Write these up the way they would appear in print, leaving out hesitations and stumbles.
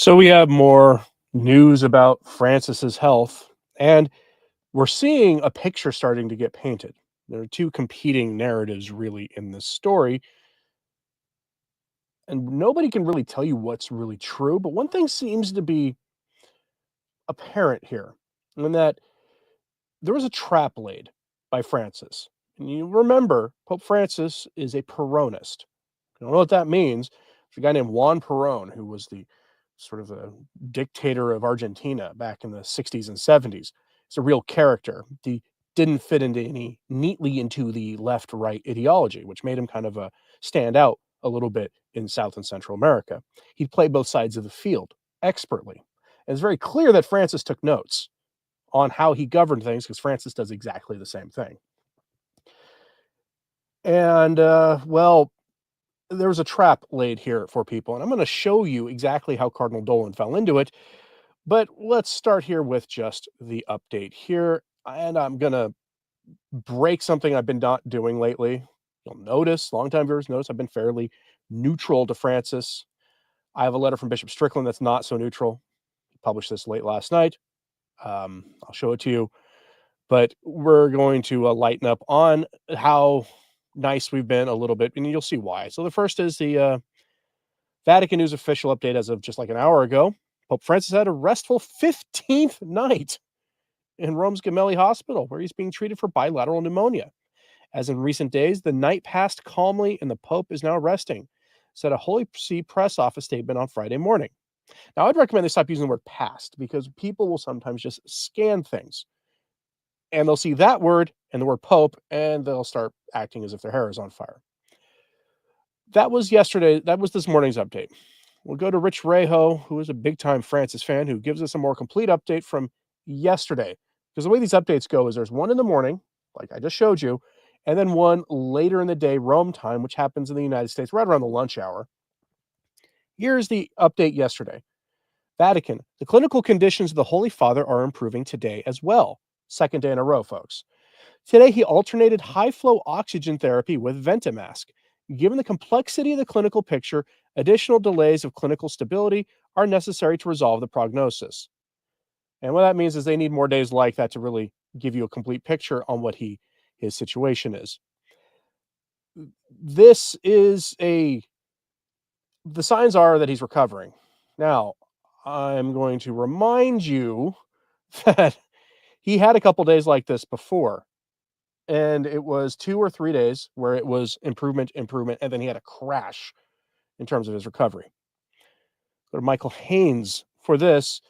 So we have more news about Francis's health, and we're seeing a picture starting to get painted. There are two competing narratives really in this story, and nobody can really tell you what's really true. But one thing seems to be apparent here, in that there was a trap laid by Francis. And you remember, Pope Francis is a Peronist. I don't know what that means. There's a guy named Juan Perón who was the sort of a dictator of Argentina back in the 60s and 70s. It's a real character. He didn't fit into any neatly into the left-right ideology, which made him kind of a stand out a little bit in South and Central America. He'd play both sides of the field expertly. And it's very clear that Francis took notes on how he governed things because Francis does exactly the same thing. And, well, there was a trap laid here for people, and I'm going to show you exactly how Cardinal Dolan fell into it. But let's start here with just the update here. And I'm going to break something I've been not doing lately. You'll notice, longtime viewers notice, I've been fairly neutral to Francis. I have a letter from Bishop Strickland that's not so neutral. He published this late last night. I'll show it to you. But we're going to lighten up on how nice we've been a little bit, and you'll see why. So the first is the Vatican News official update as of just like an hour ago. Pope Francis had a restful 15th night in Rome's Gemelli Hospital, where he's being treated for bilateral pneumonia. As in recent days, the night passed calmly, and the Pope is now resting, said a Holy See press office statement on Friday morning. Now, I'd recommend they stop using the word passed, because people will sometimes just scan things, and they'll see that word and the word Pope, and they'll start acting as if their hair is on fire. That was yesterday. That was this morning's update. We'll go to Rich Rejo, who is a big-time Francis fan, who gives us a more complete update from yesterday. Because the way these updates go is there's one in the morning, like I just showed you, and then one later in the day, Rome time, which happens in the United States right around the lunch hour. Here's the update yesterday. Vatican, the clinical conditions of the Holy Father are improving today as well. Second day in a row, folks. Today, he alternated high-flow oxygen therapy with Ventamask. Given the complexity of the clinical picture, additional delays of clinical stability are necessary to resolve the prognosis. And what that means is they need more days like that to really give you a complete picture on what his situation is. This is the signs are that he's recovering. Now, I'm going to remind you that he had a couple days like this before. And it was 2 or 3 days where it was improvement, and then he had a crash in terms of his recovery. Go to Michael Haynes for this.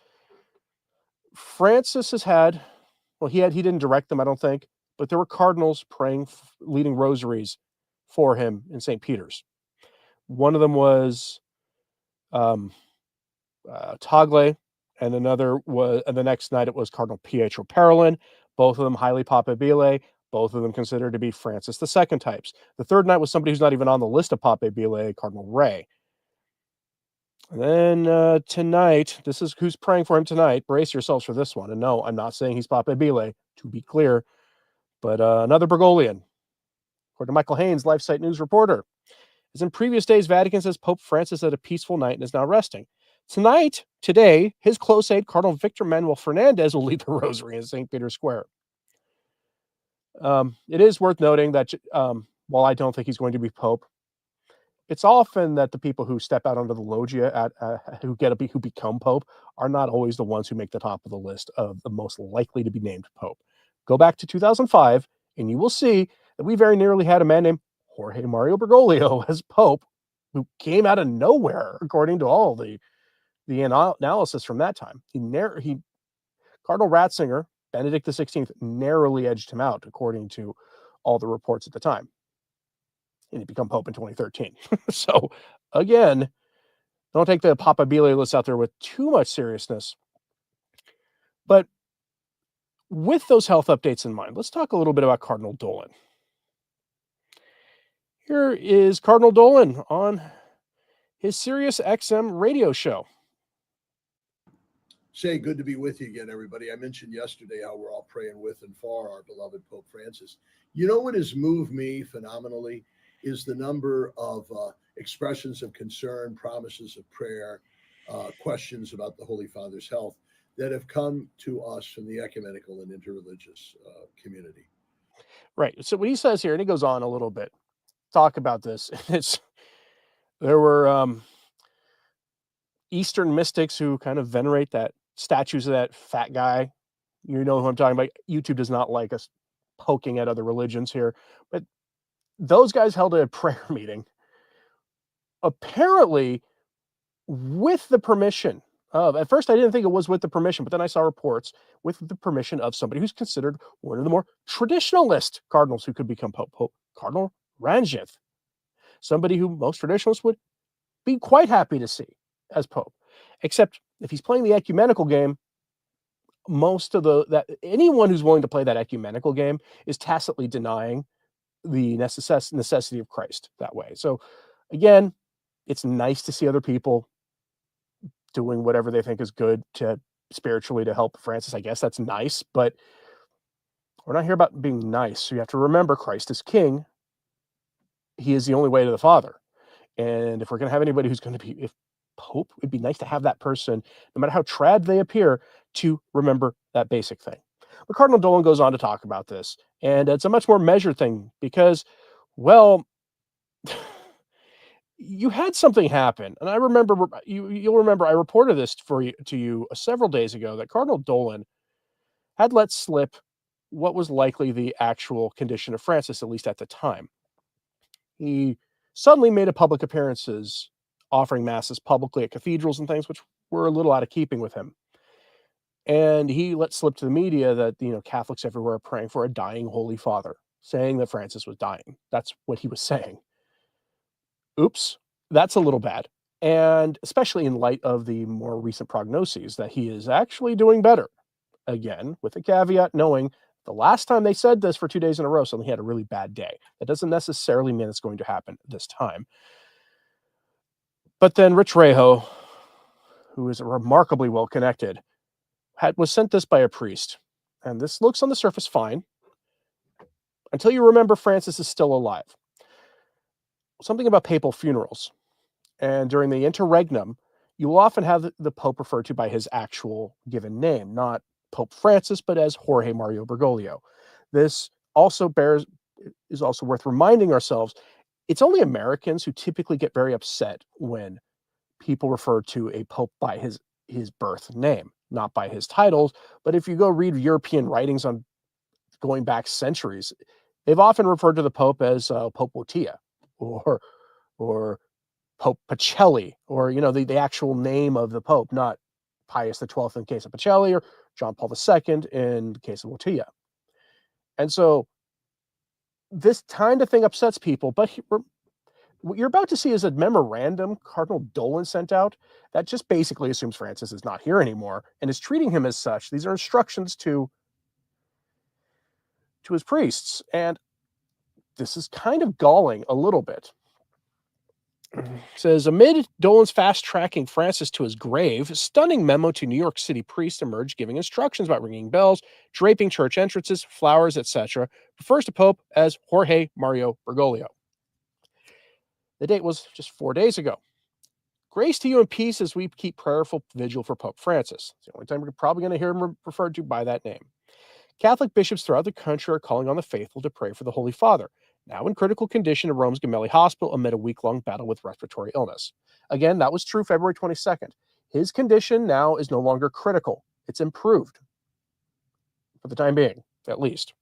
Francis has had, well, he didn't direct them, I don't think, but there were cardinals praying, leading rosaries for him in St. Peter's. One of them was Tagle, and the next night it was Cardinal Pietro Parolin. Both of them highly papabile. Both of them considered to be Francis II types. The third night was somebody who's not even on the list of papabile, Cardinal Ray. And then tonight, this is who's praying for him tonight. Brace yourselves for this one. And no, I'm not saying he's papabile, to be clear, but another Bergoglian. According to Michael Haynes, LifeSite News reporter. As in previous days, Vatican says Pope Francis had a peaceful night and is now resting. Today, his close aide, Cardinal Victor Manuel Fernandez, will lead the rosary in St. Peter's Square. It is worth noting that while I don't think he's going to be Pope, it's often that the people who step out onto the loggia who become Pope are not always the ones who make the top of the list of the most likely to be named Pope. Go back to 2005, and you will see that we very nearly had a man named Jorge Mario Bergoglio as Pope, who came out of nowhere, according to all the analysis from that time. Cardinal Ratzinger, Benedict XVI, narrowly edged him out, according to all the reports at the time. And he became Pope in 2013. So, again, don't take the papabile list out there with too much seriousness. But with those health updates in mind, let's talk a little bit about Cardinal Dolan. Here is Cardinal Dolan on his Sirius XM radio show. Shay, good to be with you again, everybody. I mentioned yesterday how we're all praying with and for our beloved Pope Francis. You know what has moved me phenomenally is the number of expressions of concern, promises of prayer, questions about the Holy Father's health that have come to us from the ecumenical and interreligious community. Right. So what he says here, and he goes on a little bit, talk about this. There were Eastern mystics who kind of venerate that statues of that fat guy. You know who I'm talking about. YouTube does not like us poking at other religions here, but those guys held a prayer meeting, apparently with the permission of, at first I didn't think it was with the permission, but then I saw reports with the permission of somebody who's considered one of the more traditionalist cardinals who could become Pope Cardinal Ranjith, somebody who most traditionalists would be quite happy to see as Pope. Except if he's playing the ecumenical game, most of that anyone who's willing to play that ecumenical game is tacitly denying the necessity of Christ that way. So again, it's nice to see other people doing whatever they think is good to spiritually to help Francis. I guess that's nice, but we're not here about being nice. So you have to remember Christ is king. He is the only way to the Father. And if we're going to have anybody who's going to be if Pope, it'd be nice to have that person, no matter how trad they appear, to remember that basic thing. But Cardinal Dolan goes on to talk about this, and it's a much more measured thing because, well, you had something happen, and I remember you'll remember I reported this to you several days ago that Cardinal Dolan had let slip what was likely the actual condition of Francis, at least at the time. He suddenly made a public appearances offering masses publicly at cathedrals and things, which were a little out of keeping with him. And he let slip to the media that, Catholics everywhere are praying for a dying Holy Father, saying that Francis was dying. That's what he was saying. Oops, that's a little bad. And especially in light of the more recent prognoses that he is actually doing better. Again, with a caveat, knowing the last time they said this for 2 days in a row, suddenly he had a really bad day. That doesn't necessarily mean it's going to happen this time. But then Rich Reho, who is remarkably well connected, was sent this by a priest. And this looks on the surface fine until you remember Francis is still alive. Something about papal funerals. And during the interregnum, you will often have the Pope referred to by his actual given name, not Pope Francis, but as Jorge Mario Bergoglio. This is also worth reminding ourselves. It's only Americans who typically get very upset when people refer to a pope by his birth name, not by his titles. But if you go read European writings on going back centuries, they've often referred to the Pope as Pope Wojtyła or Pope Pacelli, or the actual name of the Pope, not Pius XII in case of Pacelli or John Paul II in the case of Wojtyła. And so this kind of thing upsets people, but what you're about to see is a memorandum Cardinal Dolan sent out that just basically assumes Francis is not here anymore and is treating him as such. These are instructions to his priests, and this is kind of galling a little bit. It says, amid Dolan's fast-tracking Francis to his grave, a stunning memo to New York City priests emerged giving instructions about ringing bells, draping church entrances, flowers, etc. Refers to Pope as Jorge Mario Bergoglio. The date was just 4 days ago. Grace to you and peace as we keep prayerful vigil for Pope Francis. It's the only time we're probably going to hear him referred to by that name. Catholic bishops throughout the country are calling on the faithful to pray for the Holy Father, now in critical condition at Rome's Gemelli Hospital amid a week-long battle with respiratory illness. Again, that was true February 22nd. His condition now is no longer critical. It's improved. For the time being, at least.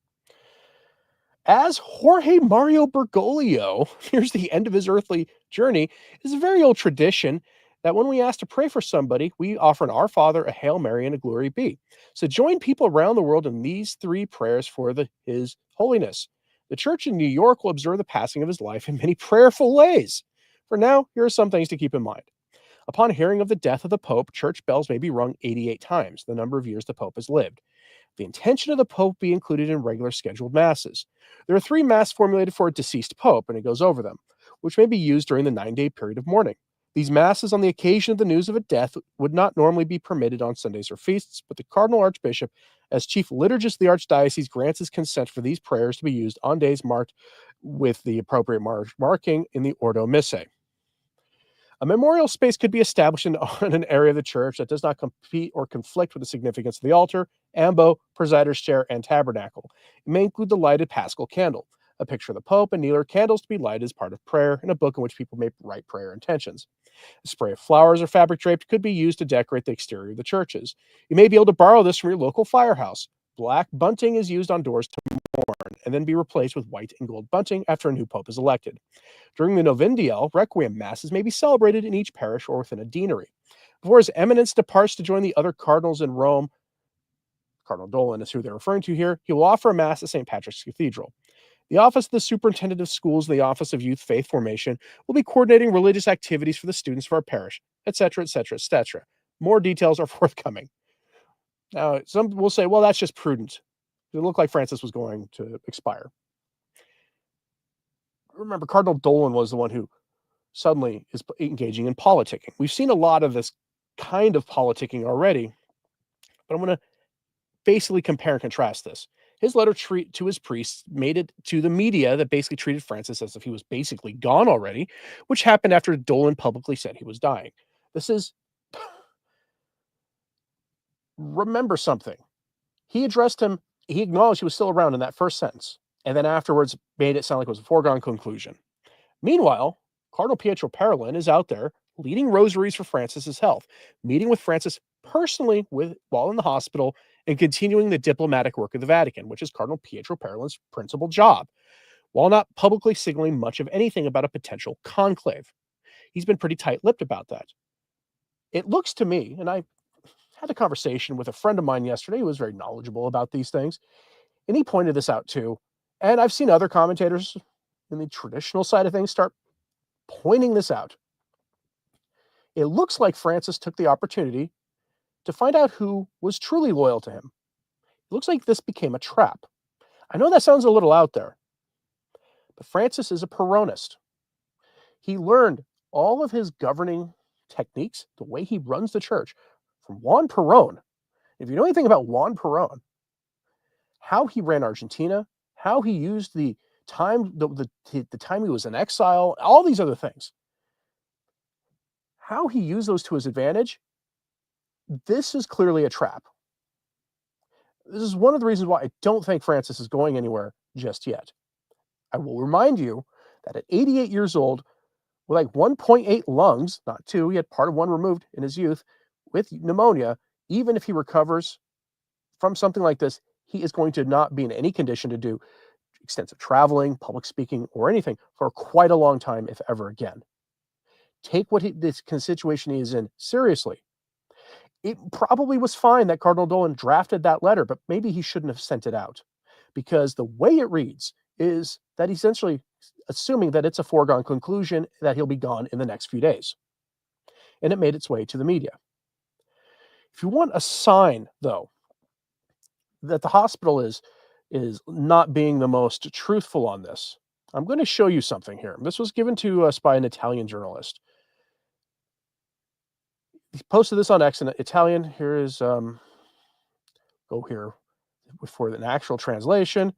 As Jorge Mario Bergoglio nears the end of his earthly journey, is a very old tradition that when we ask to pray for somebody, we offer an Our Father, a Hail Mary, and a Glory Be. So join people around the world in these three prayers for His Holiness. The church in New York will observe the passing of his life in many prayerful ways. For now, here are some things to keep in mind. Upon hearing of the death of the Pope, church bells may be rung 88 times, the number of years the Pope has lived. The intention of the Pope be included in regular scheduled masses. There are 3 masses formulated for a deceased Pope, and it goes over them, which may be used during the 9-day period of mourning. These masses on the occasion of the news of a death would not normally be permitted on Sundays or feasts, but the Cardinal Archbishop, as chief liturgist of the Archdiocese, grants his consent for these prayers to be used on days marked with the appropriate marking in the Ordo Missae. A memorial space could be established in an area of the church that does not compete or conflict with the significance of the altar, ambo, presider's chair, and tabernacle. It may include the lighted paschal candle, a picture of the Pope, and kneeler candles to be lighted as part of prayer, and a book in which people may write prayer intentions. A spray of flowers or fabric draped could be used to decorate the exterior of the churches. You may be able to borrow this from your local firehouse. Black bunting is used on doors to mourn and then be replaced with white and gold bunting after a new pope is elected. During the Novendial, Requiem masses may be celebrated in each parish or within a deanery. Before His Eminence departs to join the other cardinals in Rome, Cardinal Dolan is who they're referring to here, he will offer a mass at St. Patrick's Cathedral. The Office of the Superintendent of Schools and the Office of Youth Faith Formation will be coordinating religious activities for the students of our parish, etc., etc., etc. More details are forthcoming. Now, some will say, well, that's just prudent. It looked like Francis was going to expire. Remember, Cardinal Dolan was the one who suddenly is engaging in politicking. We've seen a lot of this kind of politicking already, but I'm going to basically compare and contrast this. His letter to his priests made it to the media that basically treated Francis as if he was basically gone already, which happened after Dolan publicly said he was dying. This is remember something. He addressed him, he acknowledged he was still around in that first sentence, and then afterwards made it sound like it was a foregone conclusion. Meanwhile, Cardinal Pietro Parolin is out there leading rosaries for Francis's health, meeting with Francis personally while in the hospital, and continuing the diplomatic work of the Vatican, which is Cardinal Pietro Parolin's principal job, while not publicly signaling much of anything about a potential conclave. He's been pretty tight-lipped about that. It looks to me, and I had a conversation with a friend of mine yesterday who was very knowledgeable about these things, and he pointed this out too. And I've seen other commentators in the traditional side of things start pointing this out. It looks like Francis took the opportunity to find out who was truly loyal to him. It looks like this became a trap. I know that sounds a little out there, but Francis is a Peronist. He learned all of his governing techniques, the way he runs the church, from Juan Perón. If you know anything about Juan Perón, how he ran Argentina, how he used the time, the time he was in exile, all these other things, how he used those to his advantage, this is clearly a trap. This is one of the reasons why I don't think Francis is going anywhere just yet. I will remind you that at 88 years old, with like 1.8 lungs, not two, he had part of one removed in his youth, with pneumonia, even if he recovers from something like this, he is going to not be in any condition to do extensive traveling, public speaking, or anything for quite a long time, if ever again. Take this situation he is in seriously. It probably was fine that Cardinal Dolan drafted that letter, but maybe he shouldn't have sent it out, because the way it reads is that essentially assuming that it's a foregone conclusion that he'll be gone in the next few days. And it made its way to the media. If you want a sign, though, that the hospital is not being the most truthful on this, I'm going to show you something here. This was given to us by an Italian journalist. He posted this on X in Italian. Here is, go here for an actual translation.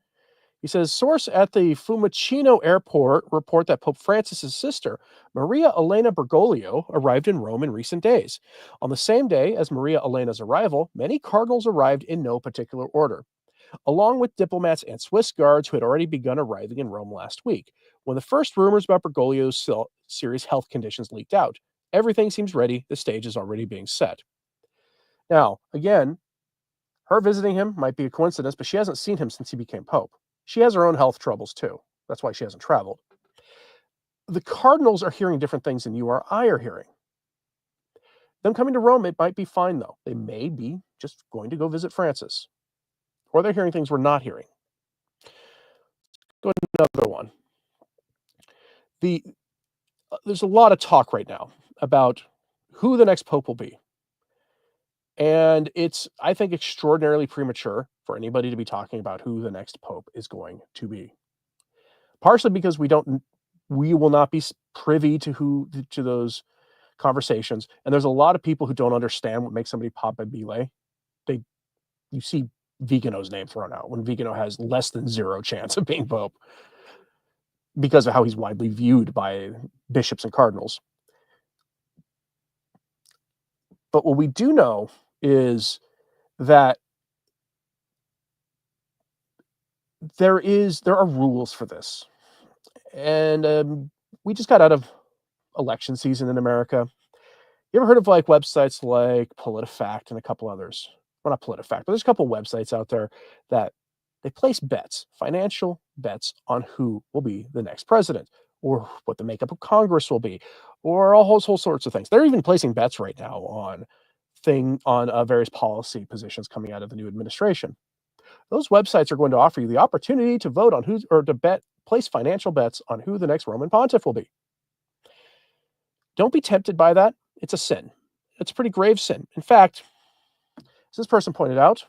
He says, source at the Fiumicino airport report that Pope Francis's sister, Maria Elena Bergoglio, arrived in Rome in recent days. On the same day as Maria Elena's arrival, many cardinals arrived in no particular order, along with diplomats and Swiss guards who had already begun arriving in Rome last week. When the first rumors about Bergoglio's serious health conditions leaked out, everything seems ready. The stage is already being set. Now, again, her visiting him might be a coincidence, but she hasn't seen him since he became Pope. She has her own health troubles too. That's why she hasn't traveled. The cardinals are hearing different things than you or I are hearing. Them coming to Rome, it might be fine, though. They may be just going to go visit Francis. Or they're hearing things we're not hearing. Go to another one. There's a lot of talk right now about who the next pope will be. And it's, I think, extraordinarily premature for anybody to be talking about who the next pope is going to be. Partially because we will not be privy to those conversations. And there's a lot of people who don't understand what makes somebody Papa Bile. You see Vigano's name thrown out when Vigano has less than zero chance of being pope because of how he's widely viewed by bishops and cardinals. But what we do know is that there are rules for this. And we just got out of election season in America. You ever heard of like websites like PolitiFact and a couple others? Well, not PolitiFact, but there's a couple websites out there that they place bets, financial bets on who will be the next president or what the makeup of Congress will be, or all whole sorts of things. They're even placing bets right now on various policy positions coming out of the new administration. Those websites are going to offer you the opportunity to vote on who or to place financial bets on who the next Roman pontiff will be. Don't be tempted by that. It's a sin. It's a pretty grave sin. In fact, as this person pointed out,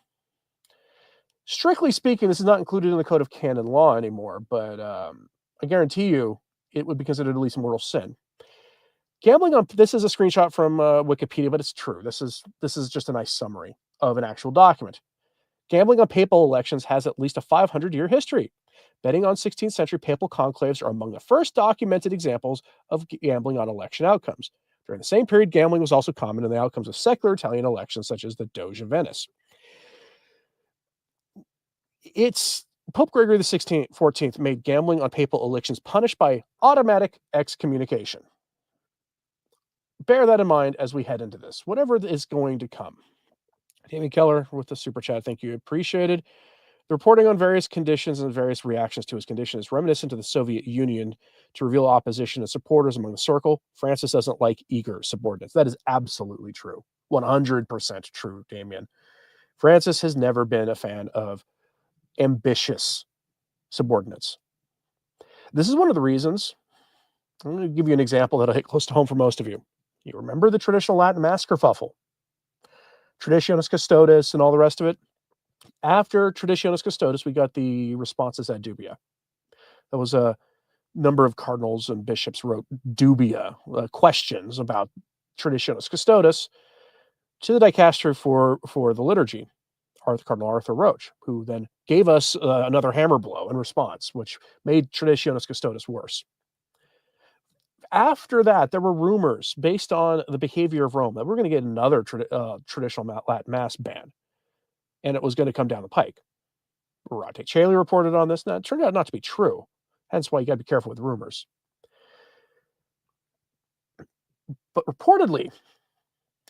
strictly speaking, this is not included in the code of canon law anymore, but I guarantee you it would be considered at least a mortal sin. Gambling on this is a screenshot from Wikipedia, but it's true. This is just a nice summary of an actual document. Gambling on papal elections has at least a 500-year history. Betting on 16th century papal conclaves are among the first documented examples of gambling on election outcomes. During the same period, gambling was also common in the outcomes of secular Italian elections, such as the Doge of Venice. Pope Gregory the 14th made gambling on papal elections punished by automatic excommunication. Bear that in mind as we head into this, whatever is going to come. Tammy Keller with the super chat, thank you, appreciated. The reporting on various conditions and various reactions to his condition is reminiscent of the Soviet Union to reveal opposition and supporters among the circle. Francis doesn't like eager subordinates. That is absolutely true. 100% true, Damien. Francis has never been a fan of ambitious subordinates. This is one of the reasons. I'm going to give you an example that'll hit close to home for most of you. You remember the traditional Latin Mass kerfuffle, Traditionis Custodes, and all the rest of it? After Traditionis Custodes, we got the responsus ad dubia. That was a number of cardinals and bishops wrote dubia, questions about Traditionis Custodes to the dicastery for the liturgy, Cardinal Arthur Roche, who then gave us another hammer blow in response, which made Traditionis Custodes worse. After that, there were rumors based on the behavior of Rome that we're going to get another traditional Latin Mass ban, and it was going to come down the pike. Rate Caeli reported on this, and that turned out not to be true. Hence why you got to be careful with rumors. But reportedly,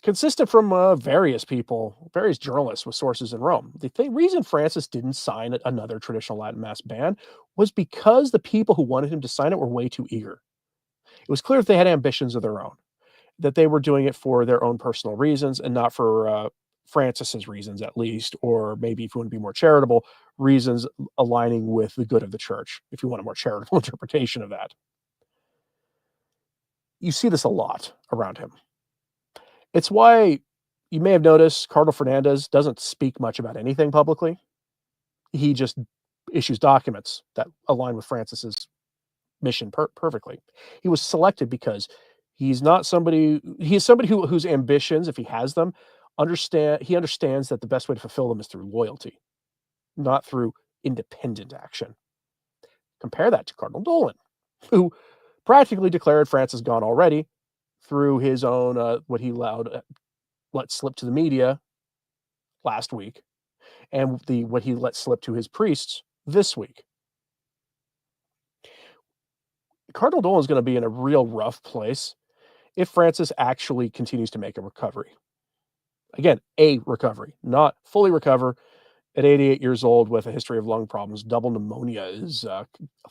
consistent from various people, various journalists with sources in Rome, the reason Francis didn't sign another traditional Latin Mass ban was because the people who wanted him to sign it were way too eager. It was clear that they had ambitions of their own, that they were doing it for their own personal reasons and not for Francis's reasons, at least, or maybe if you want to be more charitable, reasons aligning with the good of the church, if you want a more charitable interpretation of that. You see this a lot around him. It's why you may have noticed Cardinal Fernandez doesn't speak much about anything publicly. He just issues documents that align with Francis's mission perfectly. He was selected because he is somebody whose ambitions, if he has them, he understands that the best way to fulfill them is through loyalty, not through independent action. Compare that to Cardinal Dolan, who practically declared Francis gone already through his own what he let slip to the media last week, and what he let slip to his priests this week. Cardinal Dolan is going to be in a real rough place if Francis actually continues to make a recovery. Again, a recovery, not fully recover. At 88 years old with a history of lung problems, double pneumonia is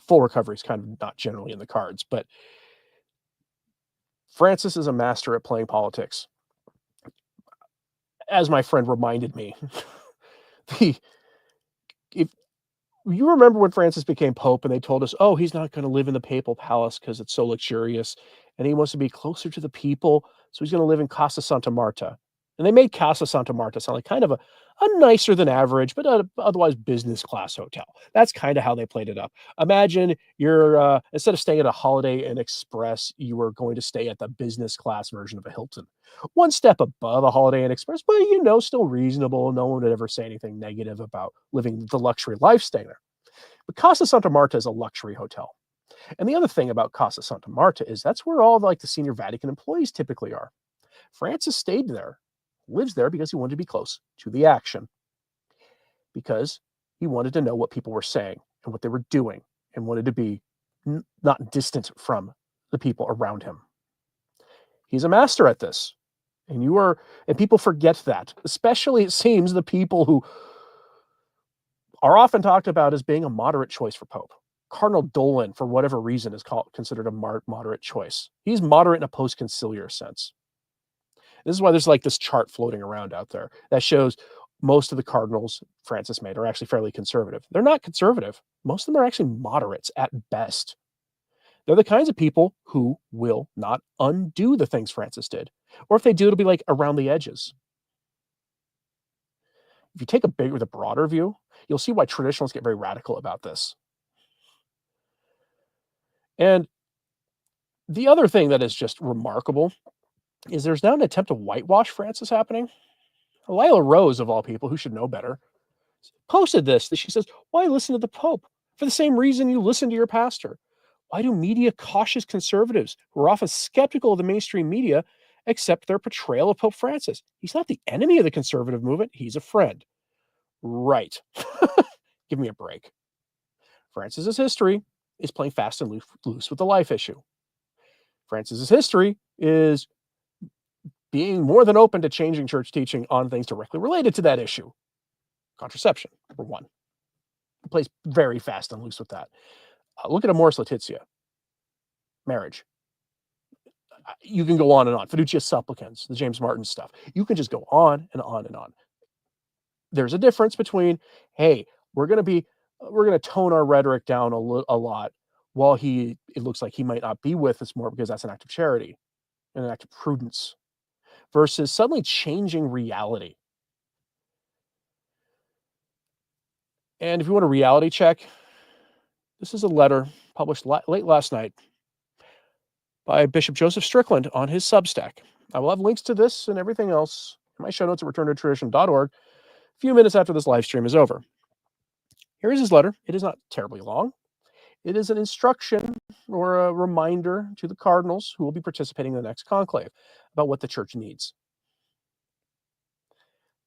full recovery is kind of not generally in the cards. But Francis is a master at playing politics. As my friend reminded me, if you remember when Francis became Pope and they told us, oh, he's not going to live in the papal palace because it's so luxurious and he wants to be closer to the people. So he's going to live in Casa Santa Marta. And they made Casa Santa Marta sound like kind of a nicer than average, but otherwise business class hotel. That's kind of how they played it up. Imagine you're, instead of staying at a Holiday Inn Express, you were going to stay at the business class version of a Hilton. One step above a Holiday Inn Express, but still reasonable. No one would ever say anything negative about living the luxury lifestyle there. But Casa Santa Marta is a luxury hotel. And the other thing about Casa Santa Marta is that's where all the senior Vatican employees typically are. Francis stayed there lives there because he wanted to be close to the action, because he wanted to know what people were saying and what they were doing, and wanted to be not distant from the people around him. He's a master at this. And people forget that, especially it seems the people who are often talked about as being a moderate choice for Pope. Cardinal Dolan, for whatever reason, is considered a moderate choice. He's moderate in a post-conciliar sense. This is why there's like this chart floating around out there that shows most of the cardinals Francis made are actually fairly conservative. They're not conservative. Most of them are actually moderates at best. They're the kinds of people who will not undo the things Francis did. Or if they do, it'll be like around the edges. If you take the broader view, you'll see why traditionalists get very radical about this. And the other thing that is just remarkable is there's now an attempt to whitewash Francis happening. Lila Rose, of all people, who should know better, posted this. She says, why listen to the Pope? For the same reason you listen to your pastor. Why do media cautious conservatives, who are often skeptical of the mainstream media, accept their portrayal of Pope Francis? He's not the enemy of the conservative movement. He's a friend. Right. Give me a break. Francis's history is playing fast and loose with the life issue. Francis's history is being more than open to changing church teaching on things directly related to that issue. Contraception, for one. He plays very fast and loose with that. Look at Amoris Laetitia. Marriage. You can go on and on. Fiducia Supplicans, the James Martin stuff. You can just go on and on and on. There's a difference between, hey, we're going to tone our rhetoric down a lot while it looks like he might not be with us more because that's an act of charity and an act of prudence, versus suddenly changing reality. And if you want a reality check, this is a letter published late last night by Bishop Joseph Strickland on his Substack. I will have links to this and everything else in my show notes at returntotradition.org a few minutes after this live stream is over. Here is his letter. It is not terribly long. It is an instruction or a reminder to the cardinals who will be participating in the next conclave about what the church needs.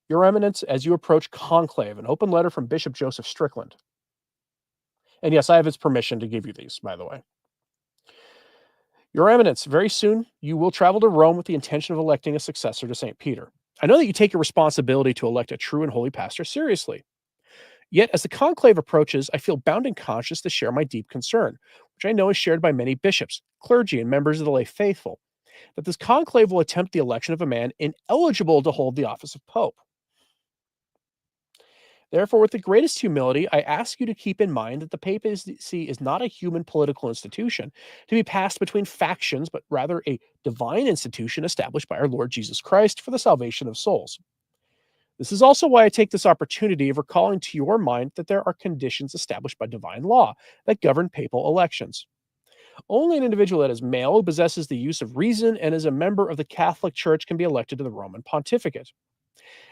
Your Eminence, as you approach conclave, an open letter from Bishop Joseph Strickland. And yes, I have his permission to give you these, by the way. Your Eminence, very soon you will travel to Rome with the intention of electing a successor to St. Peter. I know that you take your responsibility to elect a true and holy pastor seriously. Yet, as the conclave approaches, I feel bound and conscious to share my deep concern, which I know is shared by many bishops, clergy, and members of the lay faithful, that this conclave will attempt the election of a man ineligible to hold the office of Pope. Therefore, with the greatest humility, I ask you to keep in mind that the papacy is not a human political institution to be passed between factions, but rather a divine institution established by our Lord Jesus Christ for the salvation of souls. This is also why I take this opportunity of recalling to your mind that there are conditions established by divine law that govern papal elections. Only an individual that is male, who possesses the use of reason, and is a member of the Catholic Church can be elected to the Roman pontificate.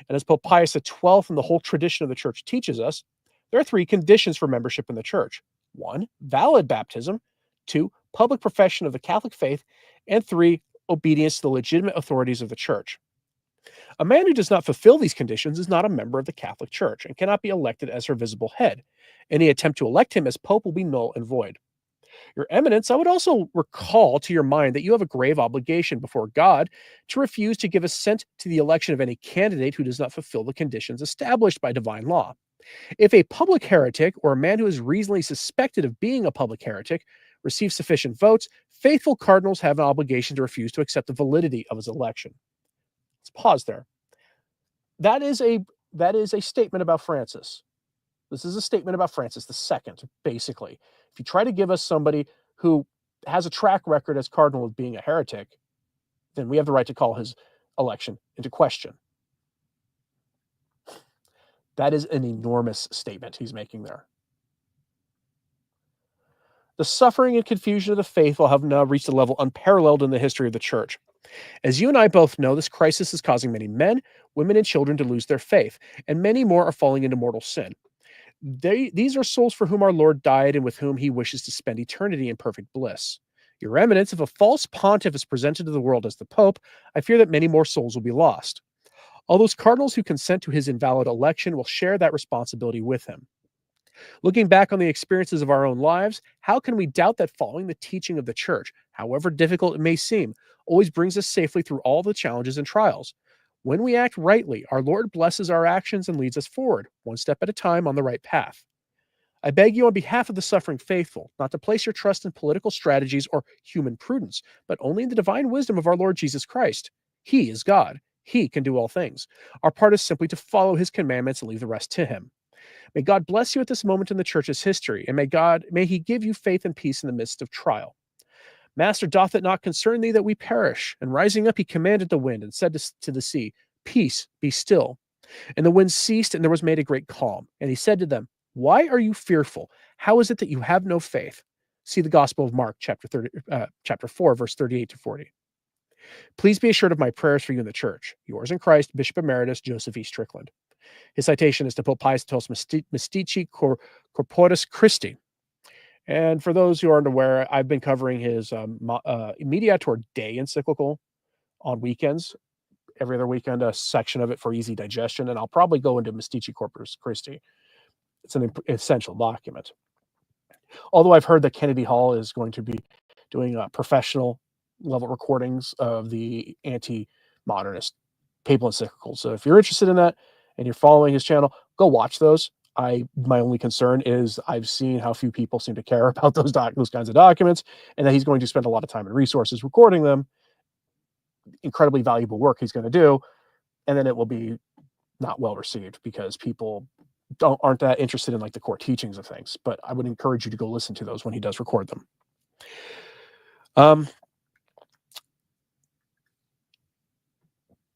And as Pope Pius XII and the whole tradition of the Church teaches us, there are 3 conditions for membership in the Church. 1, valid baptism. 2, public profession of the Catholic faith. And 3, obedience to the legitimate authorities of the Church. A man who does not fulfill these conditions is not a member of the Catholic Church and cannot be elected as her visible head. Any attempt to elect him as Pope will be null and void. Your Eminence, I would also recall to your mind that you have a grave obligation before God to refuse to give assent to the election of any candidate who does not fulfill the conditions established by divine law. If a public heretic, or a man who is reasonably suspected of being a public heretic, receives sufficient votes, faithful cardinals have an obligation to refuse to accept the validity of his election. Let's pause there. That is a statement about Francis. This is a statement about Francis II, basically. If you try to give us somebody who has a track record as cardinal of being a heretic, then we have the right to call his election into question. That is an enormous statement he's making there. The suffering and confusion of the faithful have now reached a level unparalleled in the history of the Church. As you and I both know, this crisis is causing many men, women, and children to lose their faith, and many more are falling into mortal sin. These are souls for whom our Lord died and with whom he wishes to spend eternity in perfect bliss. Your Eminence, if a false pontiff is presented to the world as the Pope, I fear that many more souls will be lost. All those cardinals who consent to his invalid election will share that responsibility with him. Looking back on the experiences of our own lives, how can we doubt that following the teaching of the church, however difficult it may seem, always brings us safely through all the challenges and trials? When we act rightly, our Lord blesses our actions and leads us forward, one step at a time on the right path. I beg you on behalf of the suffering faithful not to place your trust in political strategies or human prudence, but only in the divine wisdom of our Lord Jesus Christ. He is God. He can do all things. Our part is simply to follow his commandments and leave the rest to him. May God bless you at this moment in the church's history, and may he give you faith and peace in the midst of trial. Master, doth it not concern thee that we perish? And rising up, he commanded the wind and said to the sea, Peace, be still. And the wind ceased, and there was made a great calm. And he said to them, Why are you fearful? How is it that you have no faith? See the Gospel of Mark, chapter 4, verse 38 to 40. Please be assured of my prayers for you in the church. Yours in Christ, Bishop Emeritus Joseph E. Strickland. His citation is to Pope Pius XII's Mystici Corporis Christi. And for those who aren't aware, I've been covering his Mediator Dei encyclical on weekends. Every other weekend, a section of it for easy digestion, and I'll probably go into Mystici Corporis Christi. It's an essential document. Although I've heard that Kennedy Hall is going to be doing professional level recordings of the anti-modernist papal encyclicals. So if you're interested in that and you're following his channel, go watch those. My only concern is I've seen how few people seem to care about those kinds of documents, and that he's going to spend a lot of time and resources recording them. Incredibly valuable work he's going to do, and then it will be not well received because people aren't that interested in like the core teachings of things. But I would encourage you to go listen to those when he does record them.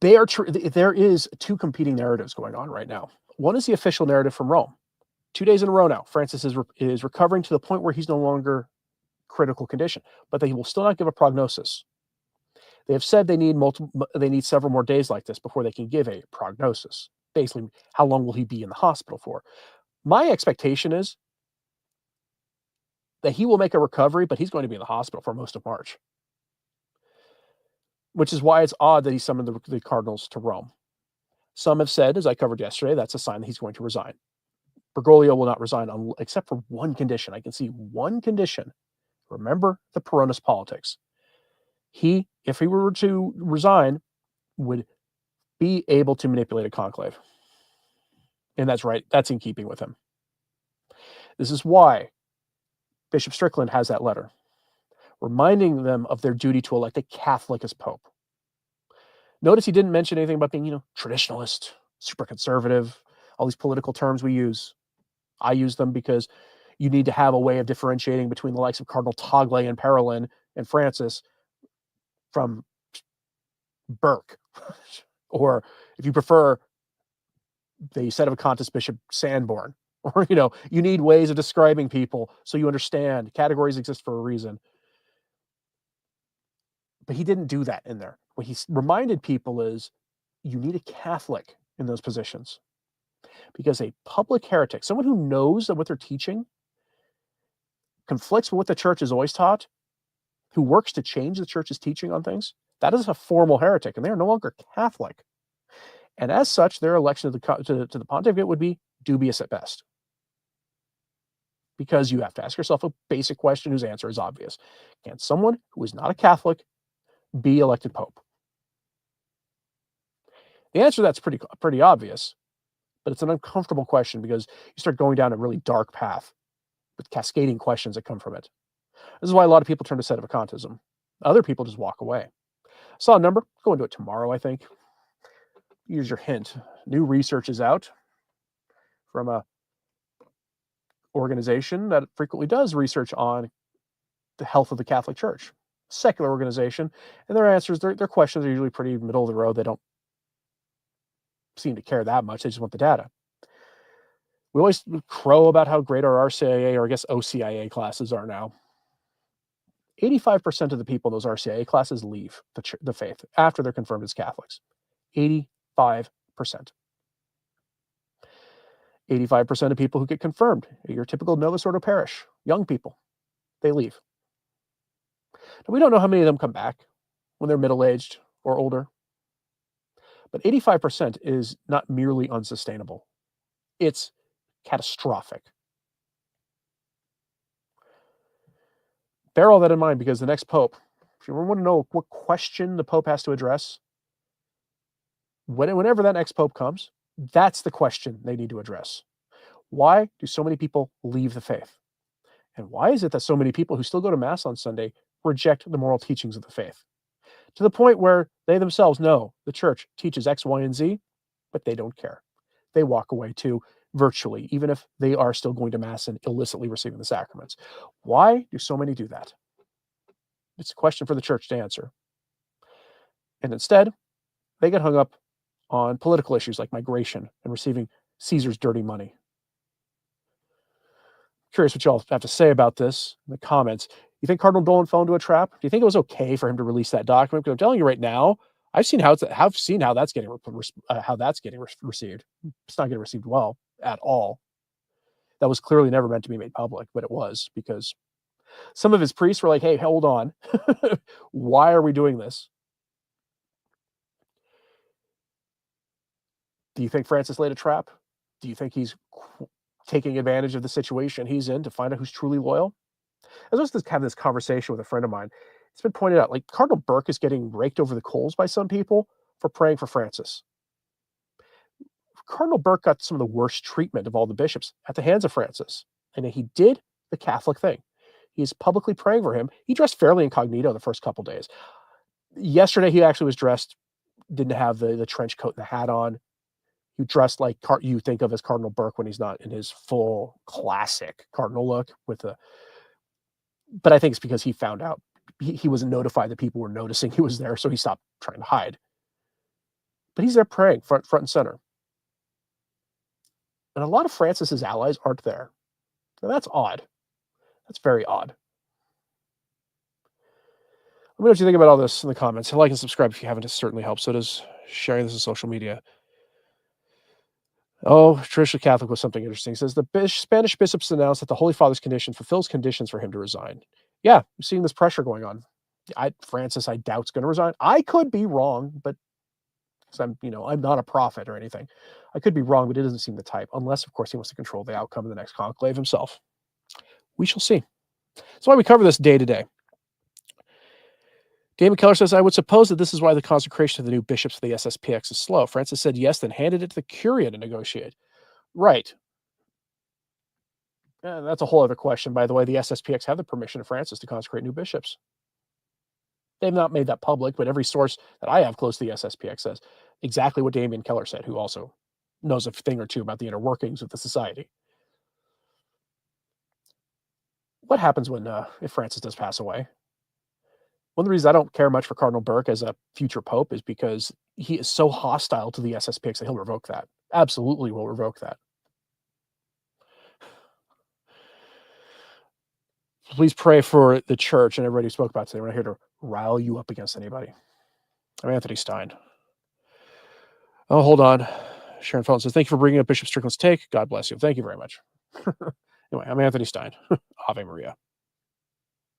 There is two competing narratives going on right now. One is the official narrative from Rome. 2 days in a row now, Francis is recovering to the point where he's no longer critical condition, but they will still not give a prognosis. They have said they need several more days like this before they can give a prognosis. Basically, how long will he be in the hospital for? My expectation is that he will make a recovery, but he's going to be in the hospital for most of March, which is why it's odd that he summoned the cardinals to Rome. Some have said, as I covered yesterday, that's a sign that he's going to resign. Bergoglio will not resign except for one condition. I can see one condition. Remember the Peronist politics. He, if he were to resign, would be able to manipulate a conclave. And that's right. That's in keeping with him. This is why Bishop Strickland has that letter, reminding them of their duty to elect a Catholic as Pope. Notice he didn't mention anything about being, traditionalist, super conservative, all these political terms we use. I use them because you need to have a way of differentiating between the likes of Cardinal Tagle and Parolin and Francis from Burke. Or if you prefer, the Sedevacantist Bishop Sanborn. Or, you need ways of describing people so you understand. Categories exist for a reason. But he didn't do that in there. What he reminded people is you need a Catholic in those positions. Because a public heretic, someone who knows that what they're teaching conflicts with what the church has always taught, who works to change the church's teaching on things, that is a formal heretic, and they are no longer Catholic. And as such, their election to the pontificate would be dubious at best. Because you have to ask yourself a basic question whose answer is obvious. Can someone who is not a Catholic be elected Pope? The answer to that's pretty obvious, but it's an uncomfortable question because you start going down a really dark path with cascading questions that come from it. This is why a lot of people turn to sedevacantism. Other people just walk away. Saw a number. Go into it tomorrow, I think. Here's your hint. New research is out from a organization that frequently does research on the health of the Catholic Church. Secular organization. And their answers, their questions are usually pretty middle of the road. They don't seem to care that much. They just want the data. We always crow about how great our RCIA, or I guess OCIA classes are now. 85% of the people in those RCIA classes leave the faith after they're confirmed as Catholics. 85%. 85% of people who get confirmed at your typical Novus Ordo parish, young people, they leave. Now, we don't know how many of them come back when they're middle-aged or older. But 85% is not merely unsustainable. It's catastrophic. Bear all that in mind, because the next pope, if you want to know what question the pope has to address, whenever that next pope comes, that's the question they need to address. Why do so many people leave the faith? And why is it that so many people who still go to Mass on Sunday reject the moral teachings of the faith? To the point where they themselves know the church teaches X, Y, and Z, but they don't care. They walk away too, virtually, even if they are still going to Mass and illicitly receiving the sacraments. Why do so many do that? It's a question for the church to answer. And instead, they get hung up on political issues like migration and receiving Caesar's dirty money. Curious what y'all have to say about this in the comments. You think Cardinal Dolan fell into a trap? Do you think it was okay for him to release that document? Because I'm telling you right now, I've seen how that's getting received. It's not getting received well at all. That was clearly never meant to be made public, but it was, because some of his priests were like, "Hey, hold on, why are we doing this?" Do you think Francis laid a trap? Do you think he's taking advantage of the situation he's in to find out who's truly loyal? I was just having this conversation with a friend of mine. It's been pointed out, like, Cardinal Burke is getting raked over the coals by some people for praying for Francis. Cardinal Burke got some of the worst treatment of all the bishops at the hands of Francis, and he did the Catholic thing. He's publicly praying for him. He dressed fairly incognito the first couple days. Yesterday, he actually was dressed, didn't have the trench coat and the hat on. He dressed like you think of as Cardinal Burke when he's not in his full classic cardinal look with the. But I think it's because he found out he wasn't notified that people were noticing he was there, so he stopped trying to hide. But he's there praying front and center. And a lot of Francis's allies aren't there. Now, that's odd. That's very odd. Let me know what you think about all this in the comments. Like and subscribe if you haven't. It certainly helps. So does sharing this on social media. Oh, traditional Catholic was something interesting. It says the Spanish bishops announced that the Holy Father's condition fulfills conditions for him to resign. Yeah, I'm seeing this pressure going on. Francis, I doubt, is going to resign. I could be wrong, but because I'm not a prophet or anything. I could be wrong, but it doesn't seem the type, unless, of course, he wants to control the outcome of the next conclave himself. We shall see. That's why we cover this day to day. Damon Keller says, I would suppose that this is why the consecration of the new bishops of the SSPX is slow. Francis said yes, then handed it to the Curia to negotiate. Right. And that's a whole other question, by the way. The SSPX have the permission of Francis to consecrate new bishops. They've not made that public, but every source that I have close to the SSPX says exactly what Damien Keller said, who also knows a thing or two about the inner workings of the society. What happens if Francis does pass away? One of the reasons I don't care much for Cardinal Burke as a future pope is because he is so hostile to the SSPX that he'll revoke that. Absolutely will revoke that. Please pray for the church and everybody who spoke about today. We're not here to rile you up against anybody. I'm Anthony Stine. Oh, hold on. Sharon Felton says, thank you for bringing up Bishop Strickland's take. God bless you. Thank you very much. Anyway, I'm Anthony Stine. Ave Maria.